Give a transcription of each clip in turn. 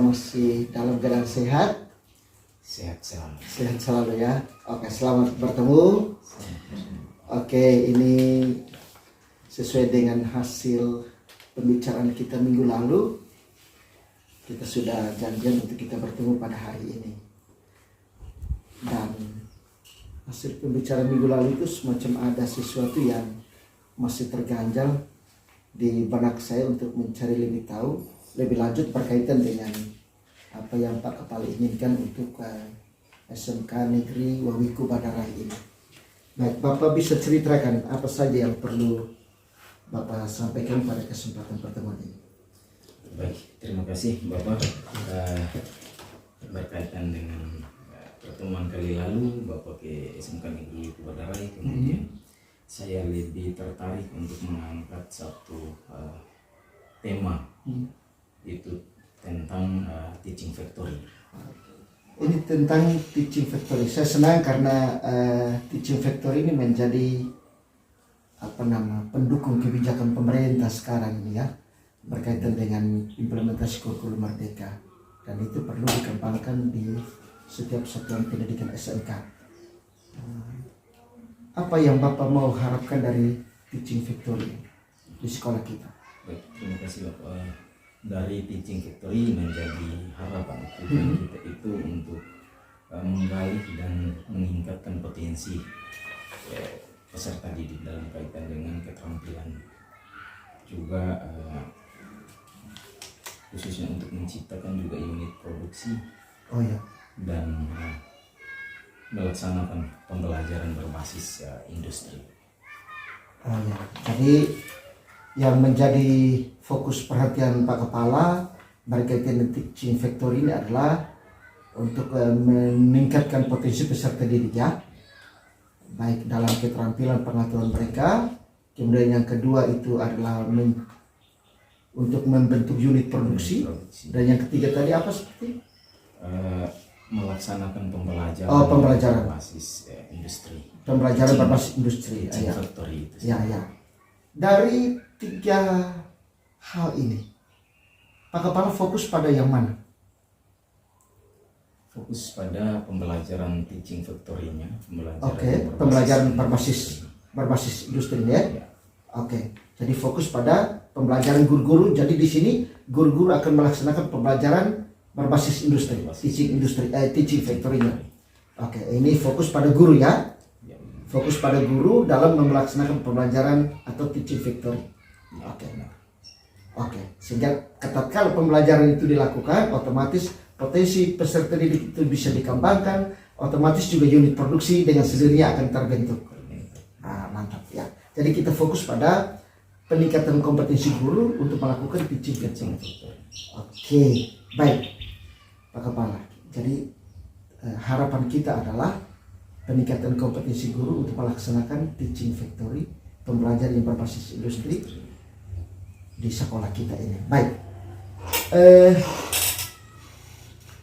masih dalam keadaan sehat? Sehat selalu. Sehat selalu ya. Oke, selamat bertemu. Oke, ini sesuai dengan hasil pembicaraan kita minggu lalu. Kita sudah janjian untuk kita bertemu pada hari ini. Dan hasil pembicaraan minggu lalu itu semacam ada sesuatu yang masih terganjal di benak saya untuk mencari lebih tahu, lebih lanjut berkaitan dengan apa yang Pak Kepala inginkan untuk SMK Negeri Wawiku Badarai ini. Baik, Bapak bisa ceritakan apa saja yang perlu Bapak sampaikan pada kesempatan pertemuan ini. Baik, terima kasih Bapak. Berkaitan dengan pertemuan kali lalu Bapak ke SMK Negeri Wawiku Badarai, kemudian saya lebih tertarik untuk mengangkat satu tema, itu tentang teaching factory. Ini tentang teaching factory. Saya senang karena teaching factory ini menjadi pendukung kebijakan pemerintah sekarang ini ya, berkaitan dengan implementasi kurikulum Merdeka, dan itu perlu dikembangkan di setiap satuan pendidikan SMK. Apa yang Bapak mau harapkan dari teaching factory di sekolah kita? Baik, terima kasih Bapak. Dari teaching factory menjadi harapan tujuan kita itu untuk menggali dan meningkatkan potensi peserta didik dalam kaitan dengan keterampilan, juga khususnya untuk menciptakan juga unit produksi dan melaksanakan pembelajaran berbasis industri. Jadi yang menjadi fokus perhatian Pak Kepala berkaitan dengan teaching factory ini adalah untuk meningkatkan potensi peserta didik ya, baik dalam keterampilan pengetahuan mereka. Kemudian yang kedua itu adalah untuk membentuk unit produksi. Dan yang ketiga tadi apa seperti? Melaksanakan pembelajaran, berbasis industri. Pembelajaran berbasis industri. Factory itu. Ya. Dari tiga hal ini, Pak Kepala fokus pada yang mana? Fokus pada pembelajaran teaching factory-nya, pembelajaran berbasis industri ya. Oke. Jadi fokus pada pembelajaran guru-guru. Jadi di sini guru-guru akan melaksanakan pembelajaran berbasis industri, teaching factory-nya. Oke, ini fokus pada guru ya. Fokus pada guru dalam melaksanakan pembelajaran atau teaching factory. Oke. Sehingga tatkala pembelajaran itu dilakukan, otomatis potensi peserta didik itu bisa dikembangkan, otomatis juga unit produksi dengan sendirinya akan terbentuk. Mantap ya. Jadi kita fokus pada peningkatan kompetensi guru untuk melakukan teaching factory. Oke, baik Pak Kepala. Jadi harapan kita adalah peningkatan kompetensi guru untuk melaksanakan teaching factory, pembelajaran yang berbasis industri di sekolah kita ini. Baik,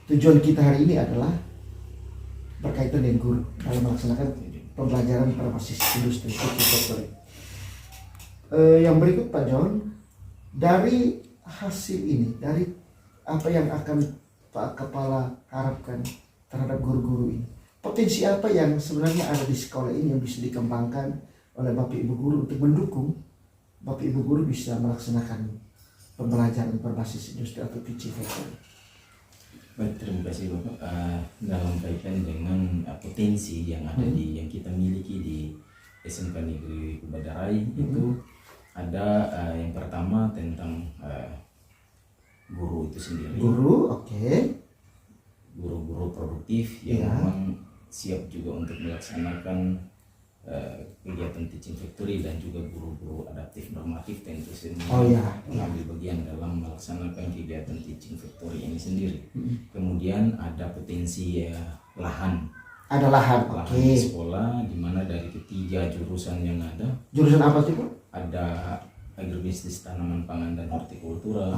tujuan kita hari ini adalah berkaitan dengan guru dalam melaksanakan pembelajaran berbasis industri, teaching factory. Yang berikut Pak John, dari hasil ini, dari apa yang akan Pak Kepala harapkan terhadap guru-guru ini, potensi apa yang sebenarnya ada di sekolah ini yang bisa dikembangkan oleh Bapak Ibu guru untuk mendukung Bapak Ibu guru bisa melaksanakan pembelajaran berbasis industri atau teaching factory? Baik, terima kasih Bapak. Dalam kaitan dengan potensi yang ada yang kita miliki di SMK Negeri Wawiku Badarai itu ada yang pertama tentang guru itu sendiri. Guru-guru produktif yang memang siap juga untuk melaksanakan kegiatan teaching factory, dan juga guru-guru adaptif normatif tentu sendiri mengambil bagian dalam melaksanakan kegiatan teaching factory ini sendiri. Kemudian ada potensi lahan. Ada lahan di sekolah, di mana dari ketiga jurusan yang ada. Jurusan apa sih Pak? Ada agribisnis tanaman pangan dan hortikultura,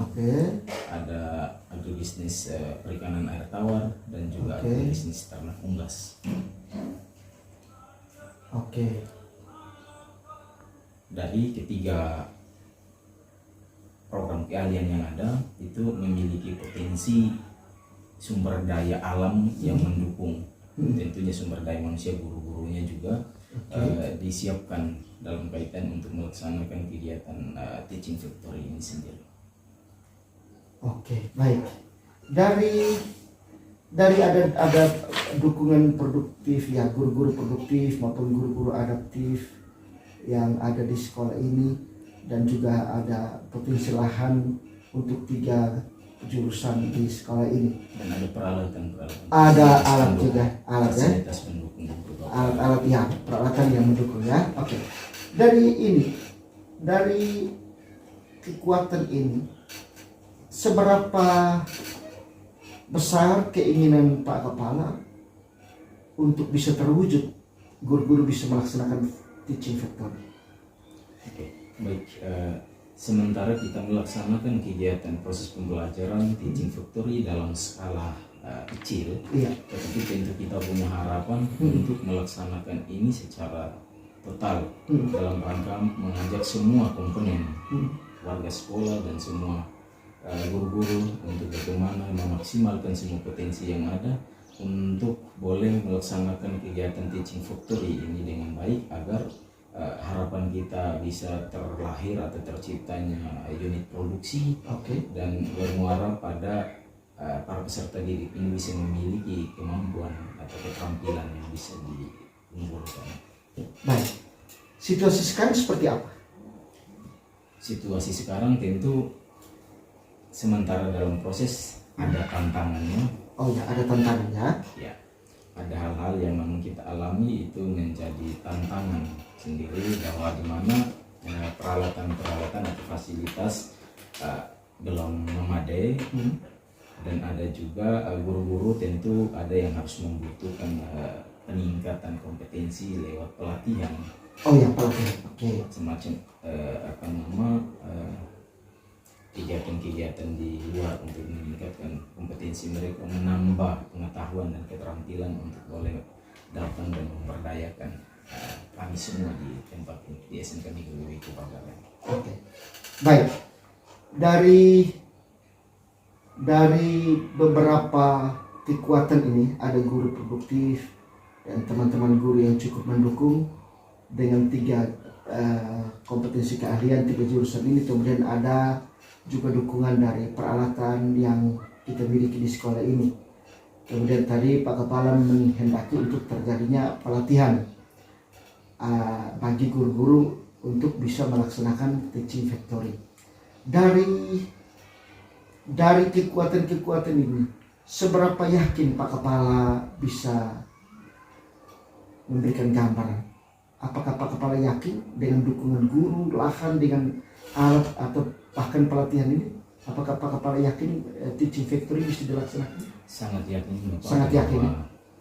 ada agribisnis perikanan air tawar, dan juga agribisnis ternak unggas. Dari ketiga program keahlian yang ada itu memiliki potensi sumber daya alam yang mendukung. Tentunya sumber daya manusia, guru-gurunya juga disiapkan dalam kaitan untuk melaksanakan kegiatan teaching factory ini sendiri. Oke, baik. Dari ada dukungan produktif ya, guru-guru produktif maupun guru-guru adaptif yang ada di sekolah ini, dan juga ada potensi lahan untuk 3 jurusan di sekolah ini. Dan ada peralatan. Ada alat juga, alat ya. Fasilitas pendukung. Alat-alat ya, peralatan yang mendukung ya. Oke. Dari kekuatan ini, seberapa besar keinginan Pak Kepala untuk bisa terwujud guru-guru bisa melaksanakan teaching factory? Oke, baik. Sementara kita melaksanakan kegiatan proses pembelajaran teaching factory dalam skala kecil, tetapi tentu kita punya harapan untuk melaksanakan ini secara total dalam rangka mengajak semua komponen warga sekolah dan semua guru-guru untuk bagaimana memaksimalkan semua potensi yang ada untuk boleh melaksanakan kegiatan teaching factory ini dengan baik, agar harapan kita bisa terlahir atau terciptanya unit produksi dan bermuara pada para peserta didik ini bisa memiliki kemampuan atau keterampilan yang bisa diunggulkan. Baik, situasi sekarang seperti apa? Situasi sekarang tentu sementara dalam proses ada tantangannya. Oh ya, ada tantangannya. Ya, ada hal-hal yang memang kita alami itu menjadi tantangan sendiri, bahwa di mana peralatan-peralatan atau fasilitas belum memadai, dan ada juga guru-guru tentu ada yang harus membutuhkan peningkatan kompetensi lewat pelatihan. Oh ya, pelatihan. Semacam kegiatan-kegiatan di luar untuk meningkatkan kompetensi mereka, menambah pengetahuan dan keterampilan untuk boleh datang dan memberdayakan kami semua di tempat ini, di SMK Negeri Wiku Pagalan. Oke, baik. Dari beberapa kekuatan ini, ada guru produktif dan teman-teman guru yang cukup mendukung dengan 3 kompetensi keahlian 3 jurusan ini. Kemudian ada juga dukungan dari peralatan yang kita miliki di sekolah ini. Kemudian tadi Pak Kepala menghendaki untuk terjadinya pelatihan bagi guru-guru untuk bisa melaksanakan teaching factory. Dari kekuatan-kekuatan ini, seberapa yakin Pak Kepala bisa memberikan gambaran? Apakah Pak Kepala yakin dengan dukungan guru, lahan, dengan alat atau bahkan pelatihan ini? Apakah Pak Kepala yakin teaching factory bisa dilaksanakan? Sangat yakin. Sangat yakin.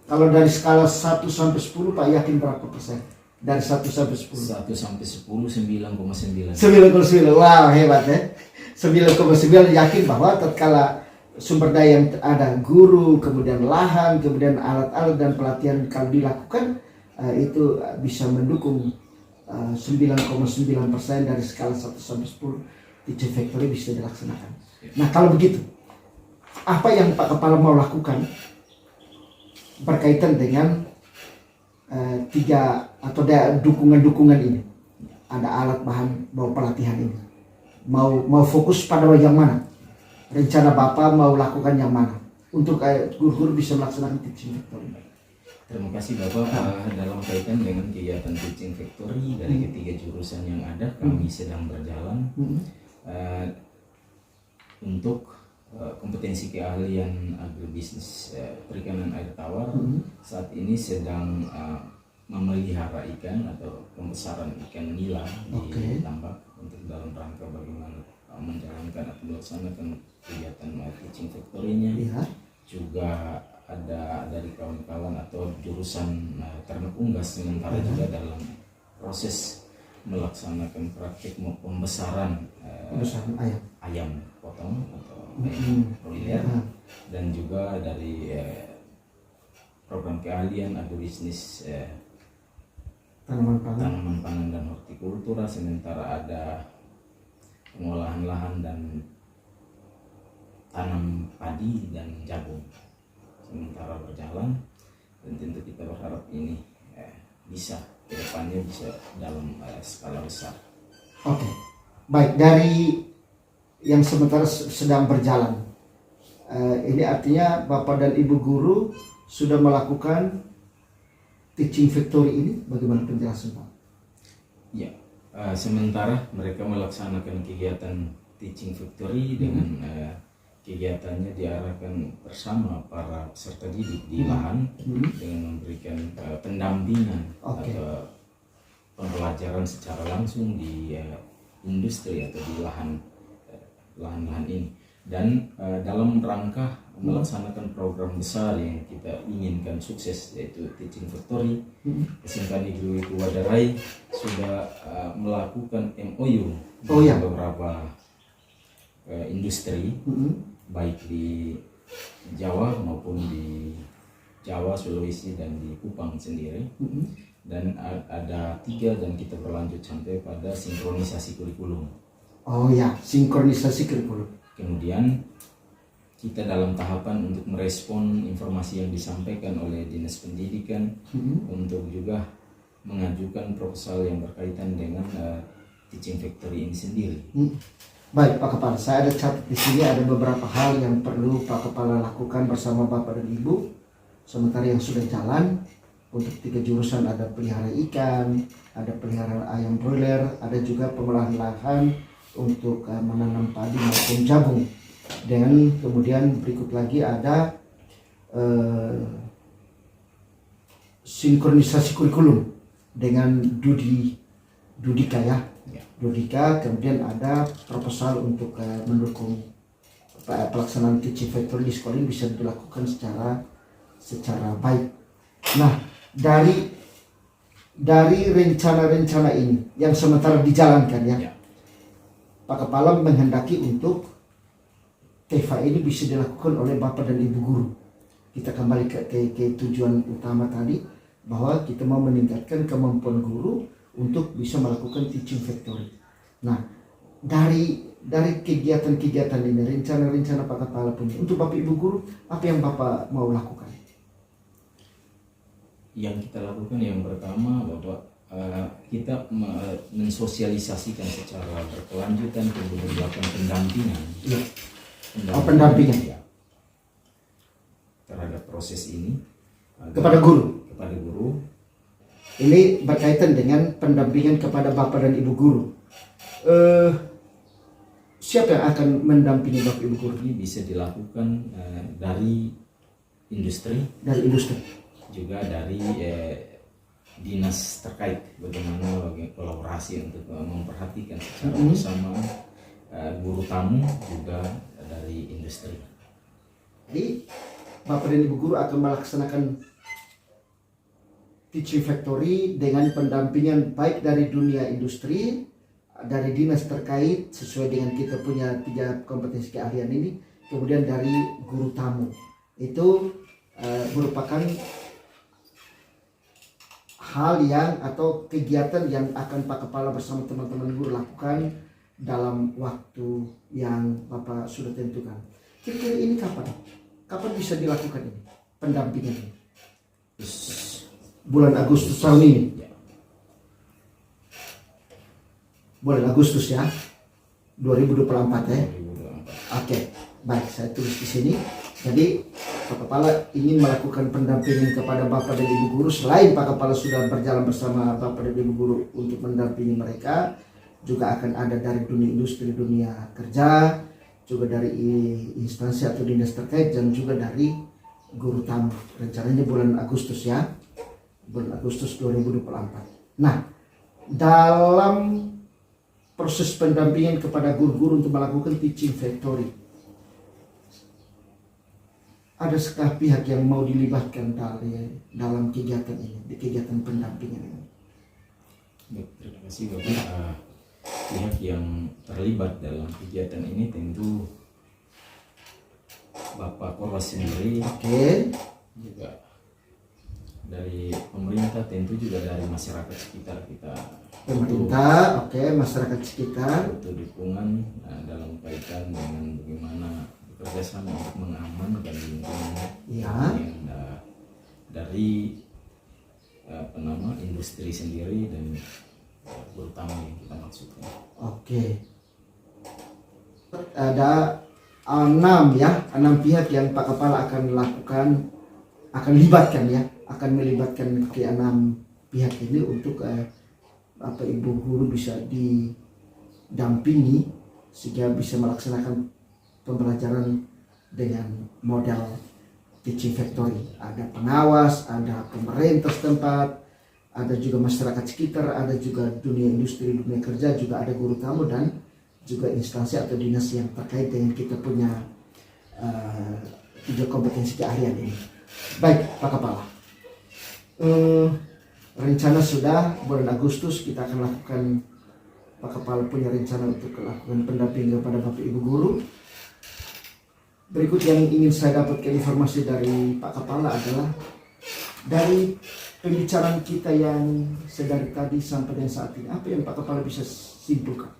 Kalau dari skala 1 sampai 10, Pak yakin berapa persen? Dari 1 sampai 10. 1 sampai 10, 9,9. 9,9. Wow, hebat ya. 9,9 yakin bahwa tatkala sumber daya yang ada, guru, kemudian lahan, kemudian alat-alat dan pelatihan kalau dilakukan, itu bisa mendukung 9,9% dari skala 1 sampai 10 teaching factory bisa dilaksanakan. Nah, kalau begitu, apa yang Pak Kepala mau lakukan berkaitan dengan 3 atau dukungan-dukungan ini? Ada alat, bahan, mau pelatihan ini, mau fokus pada yang mana? Rencana Bapak mau lakukan yang mana untuk guru-guru bisa melaksanakan teaching factory? Terima kasih Bapak. Dalam kaitan dengan kegiatan teaching factory dari ketiga jurusan yang ada, kami sedang berjalan untuk kompetensi keahlian agribisnis perikanan air tawar. Saat ini sedang memelihara ikan atau pembesaran ikan nila di tambak untuk dalam rangka bagaimana menjalankan atau melaksanakan kegiatan teaching factory-nya. Juga ada dari kawan-kawan atau jurusan ternak unggas sementara juga dalam proses melaksanakan praktik pembesaran ayam potong atau broiler, dan juga dari program keahlian agribisnis tanaman pangan dan hortikultura, sementara ada pengolahan lahan dan tanam padi dan jagung. sementara berjalan, dan tentu kita berharap ini bisa kedepannya bisa dalam skala besar. Oke, baik, dari yang sementara sedang berjalan, ini artinya Bapak dan Ibu guru sudah melakukan teaching factory ini, bagaimana penjelasan Pak? Ya, sementara mereka melaksanakan kegiatan teaching factory dengan kegiatannya diarahkan bersama para peserta didik di lahan dengan memberikan pendampingan atau pembelajaran secara langsung di industri atau di lahan-lahan ini, dan dalam rangka melaksanakan program besar yang kita inginkan sukses, yaitu teaching factory. SMK Negeri Wadarai sudah melakukan MOU dengan beberapa industri, baik di Jawa maupun di Jawa, Sulawesi, dan di Kupang sendiri. Dan ada 3, dan kita berlanjut sampai pada sinkronisasi kurikulum. Oh ya, sinkronisasi kurikulum. Kemudian kita dalam tahapan untuk merespon informasi yang disampaikan oleh Dinas Pendidikan untuk juga mengajukan proposal yang berkaitan dengan teaching factory ini sendiri. Baik Pak Kepala, saya ada catat di sini ada beberapa hal yang perlu Pak Kepala lakukan bersama Bapak dan Ibu sementara yang sudah jalan. Untuk 3 jurusan ada pelihara ikan, ada pelihara ayam broiler, ada juga pengolahan lahan untuk menanam padi maupun jagung. Dan kemudian berikut lagi ada sinkronisasi kurikulum dengan Dudika ya. Dudika, kemudian ada proposal untuk mendukung pelaksanaan teaching factory di sekolah ini bisa dilakukan secara baik. Nah, dari rencana-rencana ini yang sementara dijalankan ya, Pak Kepala menghendaki untuk TEFA ini bisa dilakukan oleh Bapak dan Ibu guru. Kita kembali ke tujuan utama tadi, bahwa kita mau meningkatkan kemampuan guru untuk bisa melakukan teaching factory. Nah, dari kegiatan-kegiatan ini, rencana-rencana Pak Kepala punya untuk Bapak Ibu guru, apa yang Bapak mau lakukan? Yang kita lakukan yang pertama, Bapak, kita mensosialisasikan secara berkelanjutan, kemudian melakukan pendampingan. Pendampingan ya, terhadap proses ini kepada guru. Ini berkaitan dengan pendampingan kepada Bapak dan Ibu guru. Siapa yang akan mendampingi Bapak Ibu guru? Ini bisa dilakukan dari industri, juga dari dinas terkait, bagaimana kolaborasi untuk memperhatikan secara bersama guru tamu juga dari industri. Jadi Bapak dan Ibu guru akan melaksanakan teaching factory dengan pendampingan baik dari dunia industri, dari dinas terkait sesuai dengan kita punya 3 kompetensi keahlian ini, kemudian dari guru tamu. Itu merupakan hal yang atau kegiatan yang akan Pak Kepala bersama teman-teman guru lakukan dalam waktu yang Bapak sudah tentukan. Kira-kira ini kapan bisa dilakukan ini pendampingan ini? Bulan Agustus tahun ini. Bulan Agustus ya, 2024 ya. Oke, baik, saya tulis di sini. Jadi Pak Kepala ingin melakukan pendampingan kepada Bapak dan Ibu guru. Selain Pak Kepala sudah berjalan bersama Bapak dan Ibu guru untuk mendampingi mereka, juga akan ada dari dunia industri, dunia kerja, juga dari instansi atau dinas terkait, dan juga dari guru tamu. Rencananya bulan Agustus ya, bulan Agustus 2024. Nah, dalam proses pendampingan kepada guru-guru untuk melakukan teaching factory, adakah pihak yang mau dilibatkan dalam kegiatan ini, di kegiatan pendampingan ini? Baik, terima kasih Bapak. Pihak yang terlibat dalam kegiatan ini tentu Bapak Korwas sendiri, juga dari pemerintah, tentu juga dari masyarakat sekitar kita. Pemerintah, masyarakat sekitar butuh dukungan dalam kaitan dengan bagaimana bekerja sama untuk mengamankan lingkungan Ya. yang dari industri sendiri dan terutama yang kita maksudkan. Oke. Ada 6 pihak yang Pak Kepala akan melibatkan ke-6 pihak ini untuk ibu guru bisa didampingi sehingga bisa melaksanakan pembelajaran dengan model teaching factory. Ada pengawas, ada pemerintah setempat, ada juga masyarakat sekitar, ada juga dunia industri, dunia kerja, juga ada guru tamu dan juga instansi atau dinas yang terkait dengan kita punya 3 kompetensi keahlian ini. Baik, Pak Kepala. Rencana sudah bulan Agustus kita akan lakukan, Pak Kepala punya rencana untuk melakukan pendampingan kepada Bapak Ibu guru. Berikut yang ingin saya dapatkan informasi dari Pak Kepala adalah dari pembicaraan kita yang sedari tadi sampai dengan saat ini, apa yang Pak Kepala bisa simpulkan?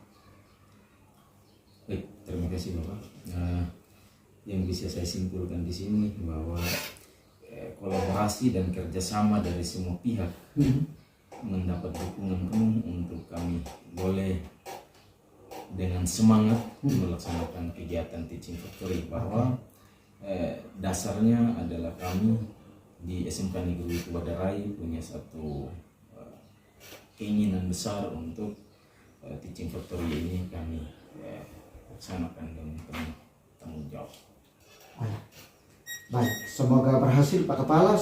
Baik, terima kasih Bapak. Yang bisa saya simpulkan di sini bahwa kolaborasi dan kerjasama dari semua pihak mendapat dukungan penuh untuk kami boleh dengan semangat melaksanakan kegiatan Teaching Factory, bahwa dasarnya adalah kami di SMK Negeri Tuwadarai punya satu keinginan besar untuk Teaching Factory ini kami laksanakan dengan penuh tanggung jawab. Baik, semoga berhasil Pak Kepala.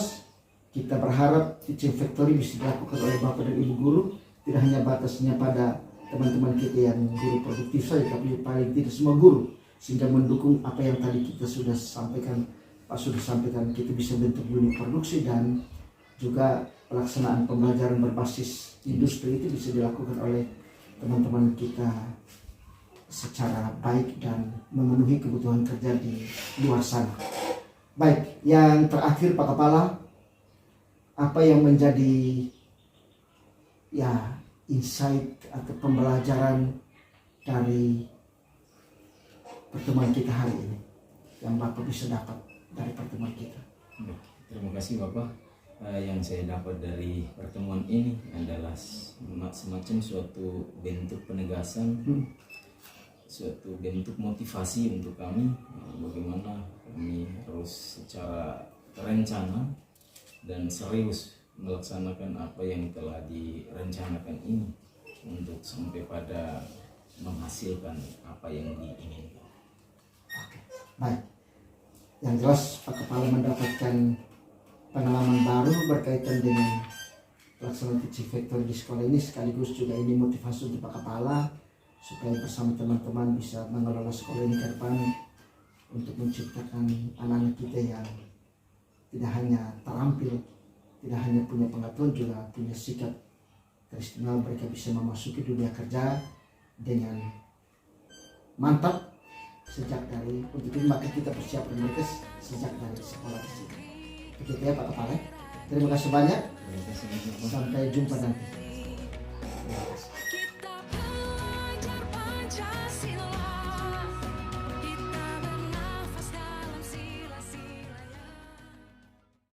Kita berharap Teaching Factory bisa dilakukan oleh Bapak dan Ibu guru, tidak hanya batasnya pada teman-teman kita yang guru produktif saja, tapi paling tidak semua guru, sehingga mendukung apa yang tadi kita sudah sampaikan, Pak sudah sampaikan, kita bisa bentuk unit produksi dan juga pelaksanaan pembelajaran berbasis industri itu bisa dilakukan oleh teman-teman kita secara baik dan memenuhi kebutuhan kerja di luar sana. Baik, yang terakhir Pak Kepala, apa yang menjadi insight atau pembelajaran dari pertemuan kita hari ini yang Bapak bisa dapat dari pertemuan kita? Terima kasih Bapak. Yang saya dapat dari pertemuan ini adalah semacam suatu bentuk penegasan, suatu bentuk motivasi untuk kami, bagaimana kami harus secara terencana dan serius melaksanakan apa yang telah direncanakan ini untuk sampai pada menghasilkan apa yang diinginkan. Oke, baik. Yang jelas Pak Kepala mendapatkan pengalaman baru berkaitan dengan pelaksanaan Teaching Factory di sekolah ini, sekaligus juga ini motivasi untuk Pak Kepala supaya bersama teman-teman bisa mengelola sekolah ini ke depan untuk menciptakan anak-anak kita yang tidak hanya terampil, tidak hanya punya pengetahuan, juga punya sikap teristimewa. Mereka bisa memasuki dunia kerja dengan mantap sejak dari untuk itu, maka kita persiapkan mereka sejak dari sekolah di sini. Begitu ya Pak Kepala. Terima kasih banyak. Sampai jumpa nanti. Terima kasih.